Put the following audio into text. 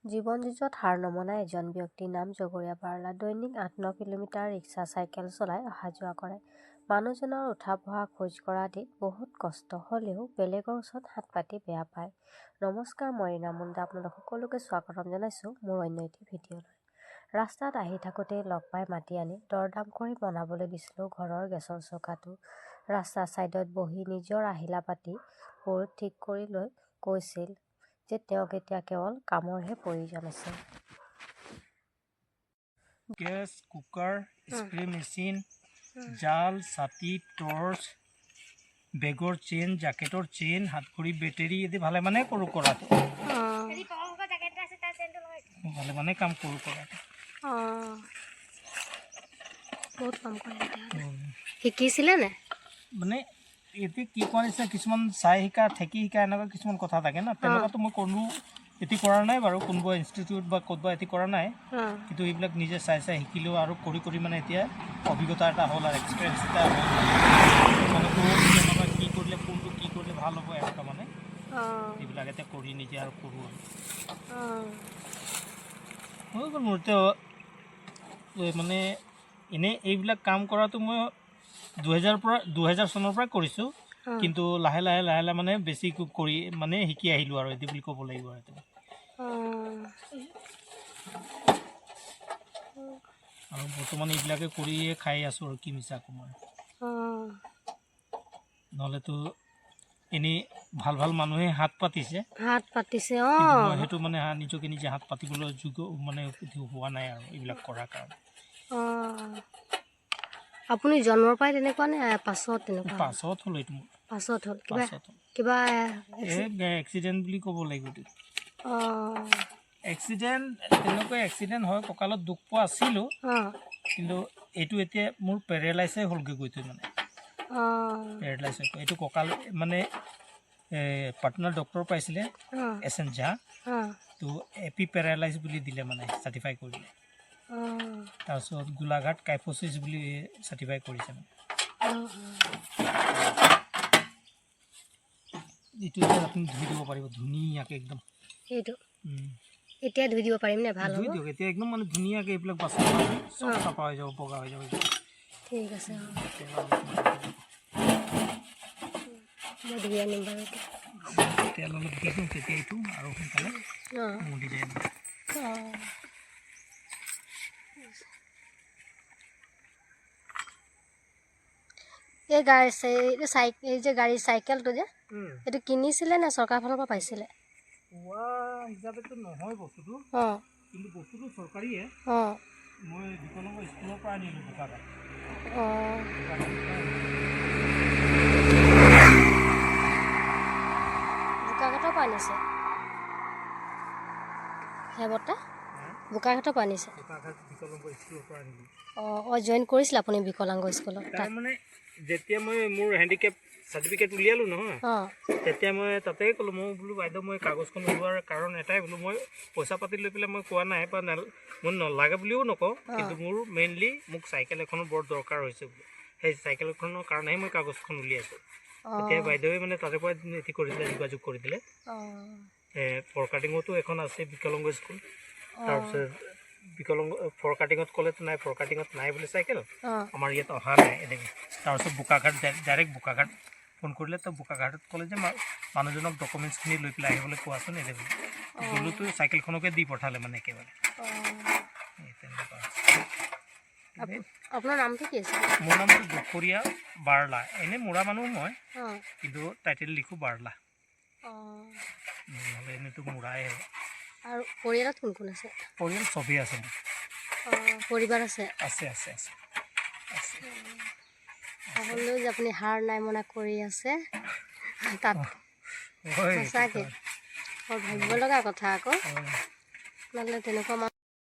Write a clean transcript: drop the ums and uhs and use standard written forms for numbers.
জীৱন যুঁজত হাৰ নমনা এজন ব্যক্তিৰ নাম জগৰীয়া বাৰ্লা। দৈনিক ৮-৯ কিলোমিটাৰ ৰিক্সা চাইকেল চলাই অহা যোৱা কৰে। মানুহজনৰ উঠা বহা খোজ কৰা আদিত বহুত কষ্ট হ'লেও বেলেগৰ ওচৰত হাত পাতি বেয়া পায়। নমস্কাৰ, মই ৰীণা মুণ্ডা। আপোনালোক সকলোকে স্বাগতম জনাইছোঁ মোৰ অন্য এটি ভিডিঅ'লৈ। ৰাস্তাত আহি থাকোঁতেই লগ পাই মাতি আনি দৰদাম কৰি বনাবলৈ দিছিলোঁ ঘৰৰ গেছৰ চৌকাটো। ৰাস্তাৰ ছাইডত বহি নিজৰ আহিলা পাতিবোৰ ঠিক কৰি লৈ কৈছিল যে তেওঁক এতিয়া কেৱল কামৰহে প্ৰয়োজন আছে। গেছ, কুকাৰ, স্প্ৰে মেচিন, জাল, ছাতি, টৰ্চ, বেগৰ চেইন, জাকেটৰ চেইন, হাতঘড়ি, বেটেৰী এদি ভালে মানে কৰোঁ কৰাটো ভালে মানে কাম কৰোঁ কৰাটো বহুত কাম কৰে। শিকিছিলে নে মানে এতিয়া কি কোৱা নিচিনা কিছুমান চাই শিকা ঠেকি শিকা এনেকুৱা কিছুমান কথা থাকে না, তেনেকুৱাতো মই কোনো এটি কৰা নাই বাৰু, কোনোবা ইনষ্টিটিউট বা ক'ৰবা এটি কৰা নাই, কিন্তু এইবিলাক নিজে চাই চাই শিকিলোঁ আৰু কৰি কৰি মানে এতিয়া অভিজ্ঞতা এটা হ'ল আৰু এক্সপিৰিয়েঞ্চ এটা হ'ল মানে তেনেকুৱা কি কৰিলে কোনটো কি কৰিলে ভাল হ'ব এনেকুৱা মানে এইবিলাক এতিয়া কৰি নিজে আৰু কৰোঁ আৰু হৈ গ'ল মোৰ এতিয়া মানে এনেই এইবিলাক কাম কৰাটো মই 2000 চনৰ পৰাই কৰিছোঁ, কিন্তু লাহে লাহে মানে বেছি কৰি মানে শিকি আহিলোঁ আৰু এইটো বুলি ক'ব লাগিব আৰু বৰ্তমান এইবিলাকে কৰিয়ে খাই আছোঁ আৰু কি মিছা ক'ম আৰু নহ'লেতো এনেই ভাল ভাল মানুহে হাত পাতিছে মই সেইটো মানে নিজকে নিজে হাত পাতিবলৈ যোগ্য মানে হোৱা নাই আৰু এইবিলাক কৰাৰ কাৰণে। আপুনি জন্মৰ পৰাই তেনেকুৱা নে পাছত তেনেকুৱা? পাছত হ'ল এইটো মোৰ পাছত হ'ল কিবা এক্সিডেণ্ট বুলি ক'ব লাগিব। এক্সিডেণ্ট তেনেকুৱা এক্সিডেণ্ট হয়, কঁকালত দুখ পোৱা আছিলোঁ, কিন্তু এইটো এতিয়া মোৰ পেৰেলাইজে হ'লগৈ গৈতো মানে পেৰেলাইজ হৈ এইটো কঁকাল মানে পাৰ্টনাৰ ডক্টৰ পাইছিলে SN ঝা, তো এপি পেৰালাইজ বুলি দিলে মানে চাৰ্টিফাই কৰিলে। তাৰপিছত গোলাঘাট কাইফচিছ বুলি চাৰ্টিফাই কৰিছে মানে এইটো এতিয়া আপুনি ধুই দিব পাৰিব ধুনীয়াকৈ একদম। সেইটো এতিয়া ধুই দিব পাৰিম নে? ভাল ধুই দিয়ক এতিয়া একদম মানে ধুনীয়াকৈ এইবিলাক বাচন চব চাফা হৈ যাব, বগা হৈ যাব। ঠিক আছে, মই ধুই আনিম বাৰু। তেল অলপ দি দিওঁ তেতিয়া এইটো আৰু সোনকালে মলি যায়। এই যে গাড়ী চাইকেলটো যে এইটো কিনিছিলে নে চৰকাৰ ফালৰ পৰা পাইছিলে? পোৱা হিচাপেতো নহয় বস্তুটো, কিন্তু বস্তুটো চৰকাৰীয়ে। মই বিকলাংগ স্কুলৰ পৰা আনিলোঁ বোকাঘাট। বোকাঘাটৰ পৰা আনিছে হে বৰ্তা? বোকাঘাটৰ পৰা আনিছে? বোকাঘাট বিকলাংগ স্কুলৰ পৰা আনিলোঁ। জইন কৰিছিলে আপুনি বিকলাংগ স্কুলত? তাৰ মানে যেতিয়া মই মোৰ হেণ্ডিকেপ চাৰ্টিফিকেট উলিয়ালোঁ নহয়, তেতিয়া মই তাতেই ক'লোঁ, মই বোলো বাইদেউ মই কাগজখন ওলোৱাৰ কাৰণ এটাই বোলো, মই পইচা পাতি লৈ পেলাই মই কোৱা নাই বা মই নালাগে বুলিও নকওঁ, কিন্তু মোৰ মেইনলি মোক চাইকেল এখনৰ বৰ দৰকাৰ হৈছে বোলো, সেই চাইকেল এখনৰ কাৰণেহে মই কাগজখন উলিয়াইছোঁ। তেতিয়া বাইদেৱে মানে তাৰে পৰা এটি কৰি দিলে, যোগাযোগ কৰি দিলে। ফৰকাটিঙতো এখন আছে বিকলাংগ স্কুল, তাৰপিছত বিকলাংগ ফৰকাটিঙত ক'লেতো নাই, ফৰকাটিঙত নাই বুলি চাইকেল আমাৰ ইয়াত অহা নাই এনেকৈ। তাৰপিছত বোকাঘাট ডাইৰেক্ট বোকাঘাট ফোন কৰিলে, তো বোকাঘাটত ক'লে যে মানুহজনক ডকুমেণ্টছখিনি লৈ পেলাই আহিবলৈ কোৱাচোন এনে বুলি গ'লোতো চাইকেলখনকে দি পঠালে মানে একেবাৰে। আপোনাৰ নামটো কি আছে? মোৰ নামটো জগৰীয়া বাৰ্লা, এনেই মুৰা মানুহ মই, কিন্তু টাইটেল লিখোঁ বাৰ্লা, নহ'লে এনেইতো মুৰাই হয়। আৰু পৰিয়ালত কোন কোন আছে? পৰিয়াল চবেই আছে। পৰিবাৰ আছে? আছে আছে আছে আছে। হ'লেও যে আপুনি হাৰ নাই মনা কৰি আছে তাত, সঁচাকৈ বৰ ভাবিব লগা কথা আকৌ, নহ'লে তেনেকুৱা